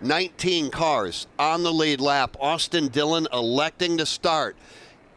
19 cars on the lead lap. Austin Dillon electing to start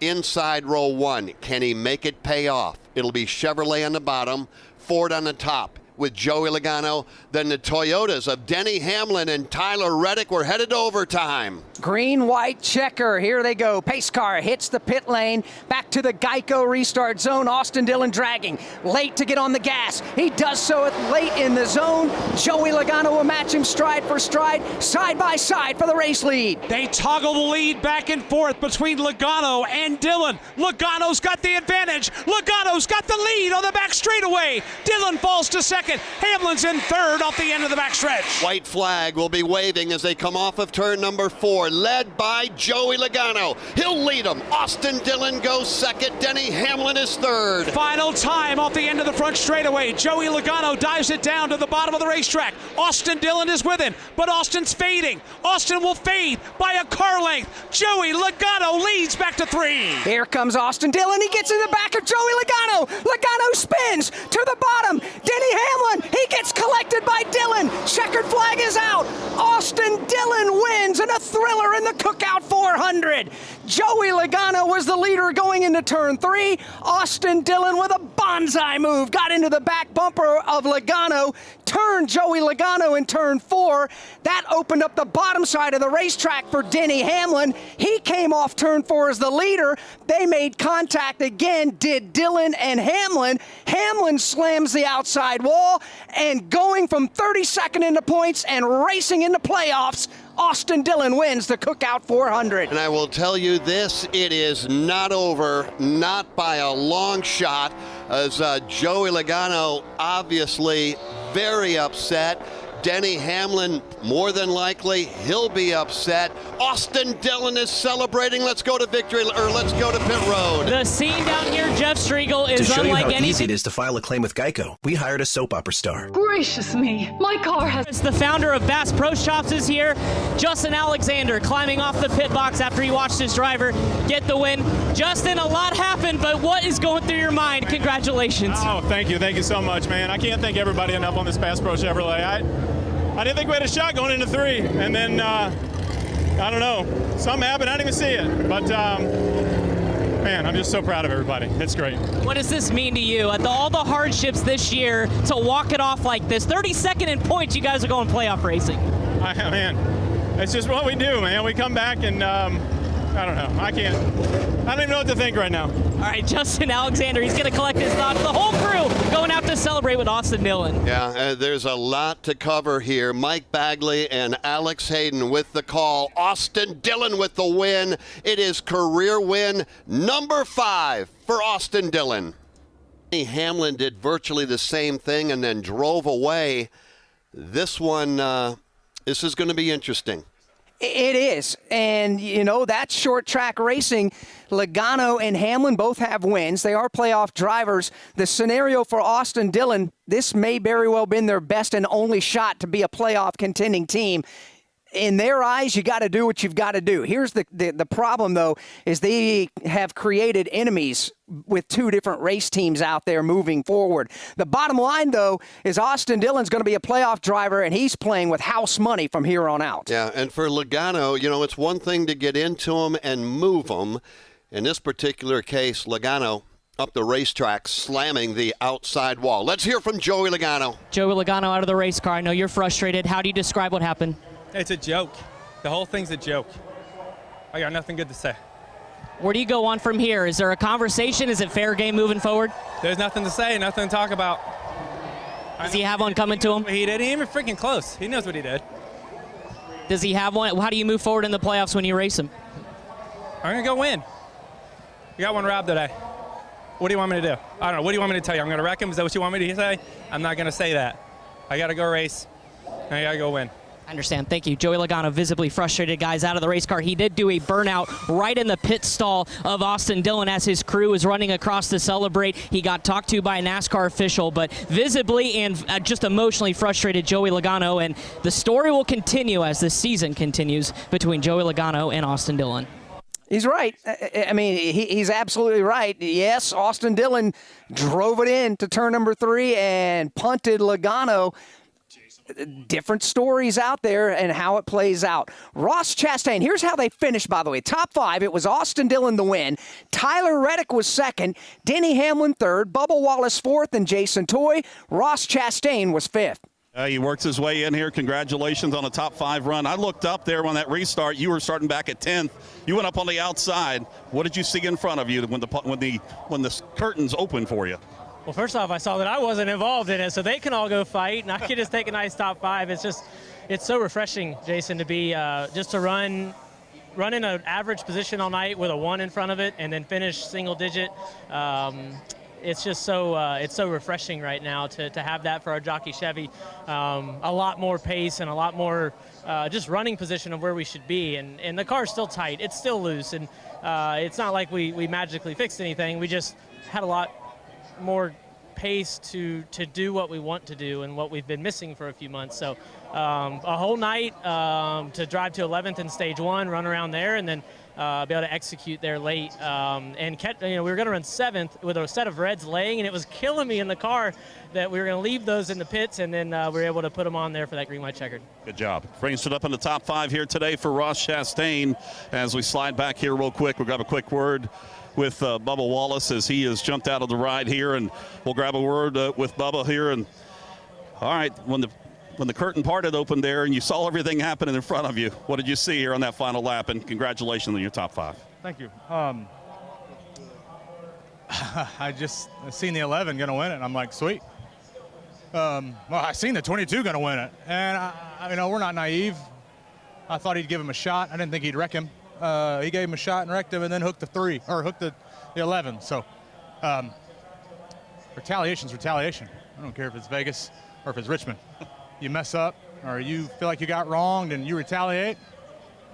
inside row 1. Can he make it pay off? It'll be Chevrolet on the bottom, Ford on the top with Joey Logano. Then the Toyotas of Denny Hamlin and Tyler Reddick were headed to overtime. Green, white, checker. Here they go. Pace car hits the pit lane. Back to the Geico restart zone. Austin Dillon dragging. Late to get on the gas. He does so late in the zone. Joey Logano will match him stride for stride, side by side for the race lead. They toggle the lead back and forth between Logano and Dillon. Logano's got the advantage. Logano's got the lead on the back straightaway. Dillon falls to second. Hamlin's in third off the end of the backstretch. White flag will be waving as they come off of turn number 4, led by Joey Logano. He'll lead them. Austin Dillon goes second. Denny Hamlin is third. Final time off the end of the front straightaway. Joey Logano dives it down to the bottom of the racetrack. Austin Dillon is with him, but Austin's fading. Austin will fade by a car length. Joey Logano leads back to 3. Here comes Austin Dillon. He gets in the back of Joey Logano. Logano spins to the bottom. Denny Hamlin, he gets collected by Dillon. Checkered flag is out. Austin Dillon wins in a thriller in the Cookout 400. Joey Logano was the leader going into turn 3. Austin Dillon with a bonsai move got into the back bumper of Logano, turned Joey Logano in turn 4. That opened up the bottom side of the racetrack for Denny Hamlin. He came off turn 4 as the leader. They made contact again, did Dillon and Hamlin. Hamlin slams the outside wall, and going from 32nd into points and racing into playoffs, Austin Dillon wins the Cookout 400. And I will tell you this, it is not over, not by a long shot, as Joey Logano obviously very upset. Denny Hamlin, more than likely, he'll be upset. Austin Dillon is celebrating. Let's go to victory, or let's go to pit road. The scene down here, Jeff Striegel, is to show unlike you how anything. easy it is to file a claim with Geico, we hired a soap opera star. Gracious me, my car has... The founder of Bass Pro Shops is here. Justin Alexander climbing off the pit box after he watched his driver get the win. Justin, a lot happened, but what is going through your mind? Congratulations. Oh, thank you so much, man. I can't thank everybody enough on this Bass Pro Chevrolet. I didn't think we had a shot going into 3, and then, I don't know, something happened, I didn't even see it, but, man, I'm just so proud of everybody. It's great. What does this mean to you? All the hardships this year, to walk it off like this, 32nd in points, you guys are going playoff racing. Man, it's just what we do, man. We come back and, I don't know, I don't even know what to think right now. All right, Justin Alexander, he's going to collect his thoughts. The whole crew going out to celebrate with Austin Dillon. Yeah, there's a lot to cover here. Mike Bagley and Alex Hayden with the call. Austin Dillon with the win. It is career win number 5 for Austin Dillon. Hamlin did virtually the same thing and then drove away. This one, this is going to be interesting. It is, and you know, that's short track racing. Logano and Hamlin both have wins. They are playoff drivers. The scenario for Austin Dillon, this may very well been their best and only shot to be a playoff contending team. In their eyes, you got to do what you've got to do. Here's the problem, though, is they have created enemies with 2 different race teams out there moving forward. The bottom line, though, is Austin Dillon's going to be a playoff driver, and he's playing with house money from here on out. Yeah, and for Logano, you know, it's one thing to get into him and move him. In this particular case, Logano up the racetrack, slamming the outside wall. Let's hear from Joey Logano. Joey Logano out of the race car. I know you're frustrated. How do you describe what happened? It's a joke. The whole thing's a joke. I got nothing good to say. Where do you go on from here? Is there a conversation? Is it fair game moving forward? There's nothing to say, nothing to talk about. Does he have one coming to him? He didn't even freaking close. He knows what he did. Does he have one? How do you move forward in the playoffs when you race him? I'm going to go win. You got one robbed today. What do you want me to do? I don't know. What do you want me to tell you? I'm going to wreck him? Is that what you want me to say? I'm not going to say that. I got to go race. I got to go win. I understand. Thank you. Joey Logano, visibly frustrated, guys, out of the race car. He did do a burnout right in the pit stall of Austin Dillon as his crew was running across to celebrate. He got talked to by a NASCAR official, but visibly and just emotionally frustrated Joey Logano, and the story will continue as the season continues between Joey Logano and Austin Dillon. He's right. I mean, he's absolutely right. Yes, Austin Dillon drove it in to turn number 3 and punted Logano. different stories out there and how it plays out. Ross Chastain, here's how they finished, by the way. Top 5, it was Austin Dillon the win. Tyler Reddick was second. Denny Hamlin third. Bubba Wallace fourth. And Jason Toy. Ross Chastain was fifth. He works his way in here. Congratulations on a top 5 run. I looked up there on that restart. You were starting back at 10th. You went up on the outside. What did you see in front of you when the curtains opened for you? Well, first off, I saw that I wasn't involved in it, so they can all go fight, and I can just take a nice top 5. It's so refreshing, Jason, to be just to run in an average position all night with a 1 in front of it, and then finish single digit. It's just it's so refreshing right now to have that for our jockey Chevy. A lot more pace and a lot more just running position of where we should be. And the car's still tight. It's still loose. And it's not like we magically fixed anything. We just had a lot more pace to do what we want to do and what we've been missing for a few months. So a whole night to drive to 11th in stage 1, run around there, and then be able to execute there late. And we were going to run 7th with a set of reds laying, and it was killing me in the car that we were going to leave those in the pits, and then we were able to put them on there for that green, white, checkered. Good job. Brings it up in the top 5 here today for Ross Chastain. As we slide back here real quick, we'll grab a quick word with Bubba Wallace as he has jumped out of the ride here, and we'll grab a word with Bubba here. And all right, when the curtain parted open there and you saw everything happening in front of you, what did you see here on that final lap? And congratulations on your top 5. Thank you. I just seen the 11 going to win it, and I'm like, sweet. Well, I seen the 22 going to win it, and we're not naive. I thought he'd give him a shot. I didn't think he'd wreck him. He gave him a shot and wrecked him, and then hooked the 11. So retaliation's retaliation. I don't care if it's Vegas or if it's Richmond. You mess up or you feel like you got wronged and you retaliate,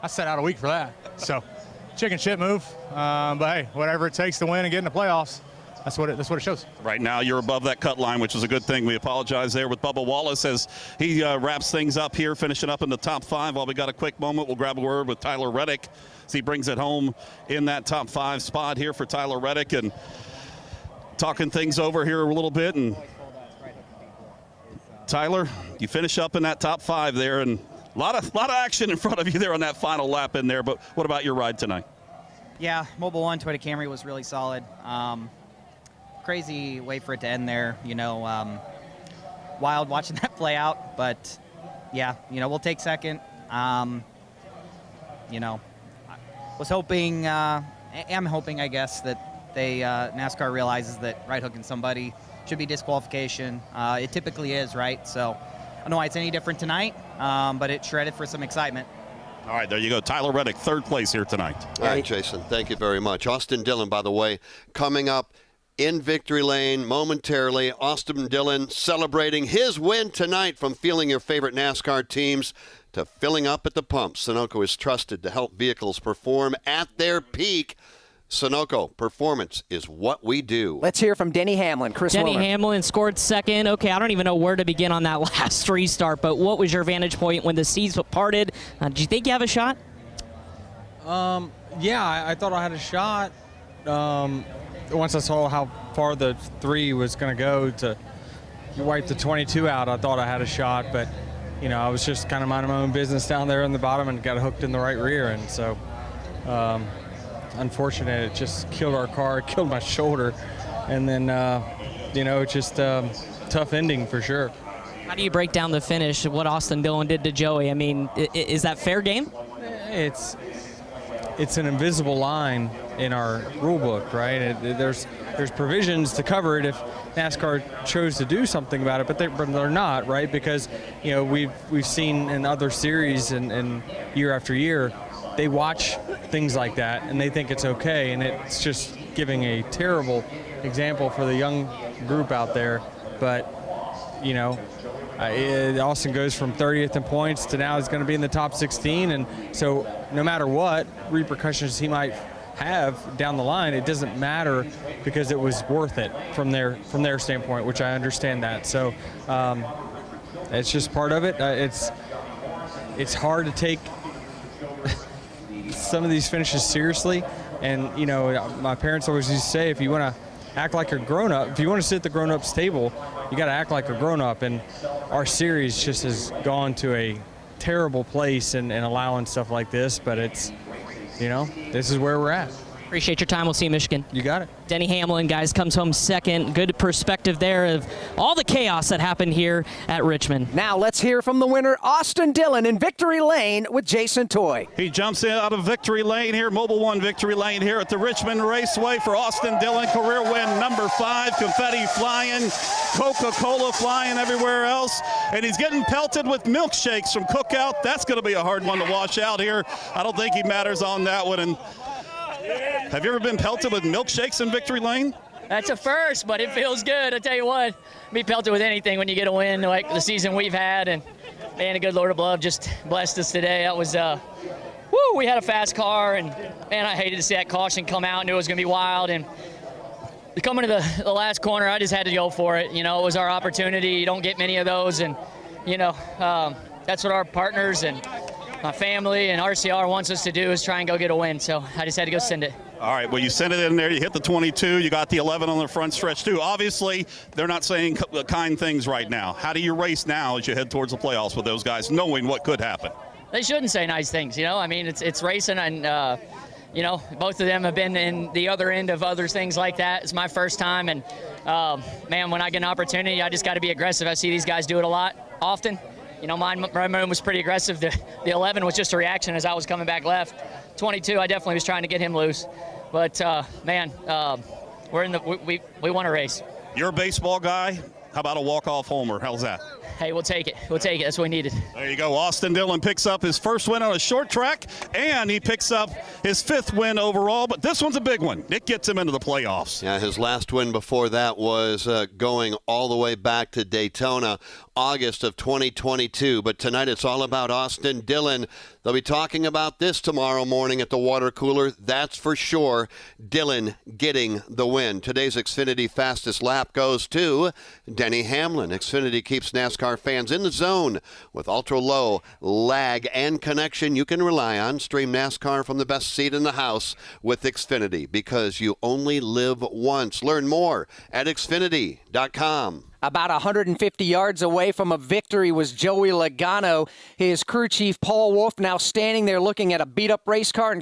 I set out a week for that. So chicken shit move. But hey, whatever it takes to win and get in the playoffs, that's what it shows. Right now you're above that cut line, which is a good thing. We apologize there with Bubba Wallace as he wraps things up here, finishing up in the top 5. While we got a quick moment, we'll grab a word with Tyler Reddick as he brings it home in that top 5 spot here for Tyler Reddick, and talking things over here a little bit. And Tyler, you finish up in that top 5 there, and a lot of action in front of you there on that final lap in there. But what about your ride tonight? Yeah, Mobile One Toyota Camry was really solid. Crazy way for it to end there. Wild watching that play out. But yeah, we'll take second. Was hoping, am hoping, I guess, that NASCAR realizes that right hooking somebody should be disqualification. It typically is, right? So I don't know why it's any different tonight, but it shredded for some excitement. All right, there you go. Tyler Reddick, 3rd place here tonight. All right, Jason, thank you very much. Austin Dillon, by the way, coming up in victory lane momentarily. Austin Dillon celebrating his win tonight, from fielding your favorite NASCAR teams to filling up at the pump. Sunoco is trusted to help vehicles perform at their peak. Sunoco, performance is what we do. Let's hear from Denny Hamlin. Denny Hamlin scored second. Okay, I don't even know where to begin on that last restart, but what was your vantage point when the seas parted? Did you think you have a shot? Yeah, I thought I had a shot. Once I saw how far the 3 was going to go to wipe the 22 out, I thought I had a shot, but I was just kind of minding my own business down there in the bottom and got hooked in the right rear, and so unfortunate. It just killed our car, it killed my shoulder, and then just tough ending for sure. How do you break down the finish, what Austin Dillon did to Joey? I mean, is that fair game? It's an invisible line in our rule book, right? There's provisions to cover it if NASCAR chose to do something about it, but they're not, right? Because we've seen in other series and year after year, they watch things like that and they think it's okay, and it's just giving a terrible example for the young group out there. But Austin goes from 30th in points to now he's going to be in the top 16, and so no matter what repercussions he might have down the line, it doesn't matter because it was worth it from their standpoint, which I understand that. So it's just part of it. It's hard to take some of these finishes seriously, and my parents always used to say, if you want to act like a grown-up, if you want to sit at the grown-ups table, you got to act like a grown-up, and our series just has gone to a terrible place and allowing stuff like this, but it's, this is where we're at. Appreciate your time. We'll see you, Michigan. You got it. Denny Hamlin, guys, comes home second. Good perspective there of all the chaos that happened here at Richmond. Now let's hear from the winner, Austin Dillon, in victory lane with Jason Toy. He jumps in out of victory lane here, Mobile One victory lane here at the Richmond Raceway for Austin Dillon. Career win number 5, confetti flying, Coca-Cola flying everywhere else. And he's getting pelted with milkshakes from Cookout. That's going to be a hard one to wash out here. I don't think he matters on that one. And have you ever been pelted with milkshakes in victory lane? That's a first, but it feels good. I tell you what, be pelted with anything when you get a win like the season we've had, and man, a good Lord above just blessed us today. That was, we had a fast car, and man, I hated to see that caution come out. Knew it was going to be wild, and coming to the last corner, I just had to go for it. It was our opportunity. You don't get many of those, and that's what our partners and my family and RCR wants us to do, is try and go get a win. So I just had to go send it. All right, well, you sent it in there. You hit the 22. You got the 11 on the front stretch, too. Obviously, they're not saying kind things right now. How do you race now as you head towards the playoffs with those guys, knowing what could happen? They shouldn't say nice things, I mean, it's racing, and, both of them have been in the other end of other things like that. It's my first time, and, man, when I get an opportunity, I just got to be aggressive. I see these guys do it a lot, often. My move was pretty aggressive. The 11 was just a reaction as I was coming back left. 22, I definitely was trying to get him loose. But, man, we're in we want to race. You're a baseball guy. How about a walk-off homer? How's that? Hey, we'll take it. We'll take it. That's what we needed. There you go. Austin Dillon picks up his first win on a short track, and he picks up his 5th win overall. But this one's a big one. It gets him into the playoffs. Yeah, his last win before that was going all the way back to Daytona, August of 2022. But tonight it's all about Austin Dillon. They'll be talking about this tomorrow morning at the water cooler. That's for sure. Dillon getting the win. Today's Xfinity fastest lap goes to Denny Hamlin. Xfinity keeps NASCAR fans in the zone with ultra-low lag and connection you can rely on. Stream NASCAR from the best seat in the house with Xfinity, because you only live once. Learn more at Xfinity.com. About 150 yards away from a victory was Joey Logano. His crew chief, Paul Wolf, now standing there looking at a beat-up race car and